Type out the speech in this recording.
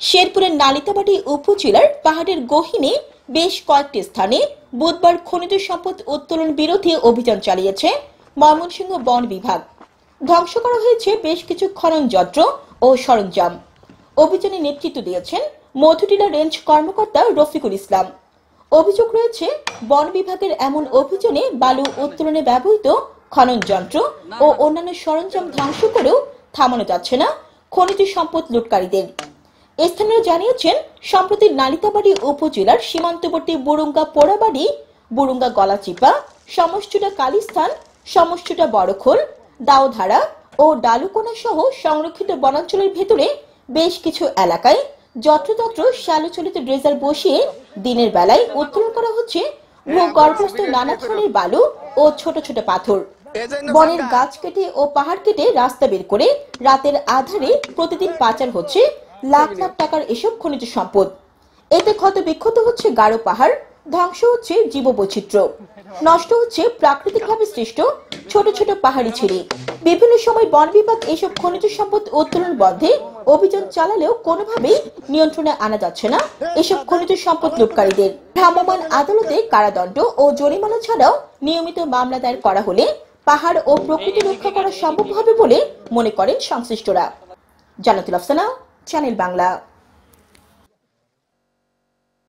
শেরপুরের নালিতাবাড়ী উপজেলার পাহাড়ের গহীনে বেশ কয়েকটি স্থানে বুধবার খনিজ সম্পদ উত্তোলন বিরোধী অভিযান চালিয়েছে ময়মনসিংহ বন বিভাগ। ধ্বংস করা হয়েছে বেশ কিছু খনন যন্ত্র ও সরঞ্জাম। অভিযানে নেতৃত্ব দিয়েছেন মধুটিলা রেঞ্জ কর্মকর্তা রফিকুল ইসলাম। অভিযোগ রয়েছে, বন বিভাগের এমন অভিযানে বালু উত্তোলনে ব্যবহৃত খনন যন্ত্র ও অন্যান্য সরঞ্জাম ধ্বংস করেও থামানো যাচ্ছে না খনিজ সম্পদ লুটকারীদের। স্থানীয় জানিয়েছেন, সম্প্রতি নালিতাবাড়ী উপজেলার সীমান্তবর্তী বুরুঙ্গা পোড়াবাড়ি, বুরুঙ্গা গলাচিপা, সমষ্টিটা কালিস্থান, সমষ্টিটা বড়খোল, দাওধারা ও ডালুকোনা সহ সংরক্ষিত বনাঞ্চলের ভেতরে বেশ কিছু এলাকায় যত্রতত্র শ্যালোচলিত ড্রেজার বসিয়ে দিনের বেলায় উত্তোলন করা হচ্ছে ভূগর্ভস্থ নানা ধরনের বালু ও ছোট ছোট পাথর। বনের গাছ কেটে ও পাহাড় কেটে রাস্তা বের করে রাতের আধারে প্রতিদিন পাচার হচ্ছে লাখ লাখ টাকার এসব খনিজ সম্পদ। এতে ক্ষত বিক্ষত হচ্ছে গাঢ় পাহাড়, ধ্বংস হচ্ছে জীববৈচিত্র্য, নষ্ট হচ্ছে প্রাকৃতিকভাবে সৃষ্ট ছোট ছোট পাহাড়ি ছিঁড়ি। বিভিন্ন সময় বন বিভাগ এসব খনিজ সম্পদ উত্তোলন বন্ধে অভিযান চালালেও কোনোভাবেই নিয়ন্ত্রণে আনা যাচ্ছে না এসব খনিজ সম্পদ লুটকারীদের। ভ্রাম্যমাণ আদালতে কারাদণ্ড ও জরিমানা ছাড়াও নিয়মিত মামলা দায়ের করা হলে পাহাড় ও প্রকৃতি রক্ষা করা সম্ভব হবে বলে মনে করেন সংশ্লিষ্টরা। জান্নাতুল আফসানা, চ্যানেল বাংলা।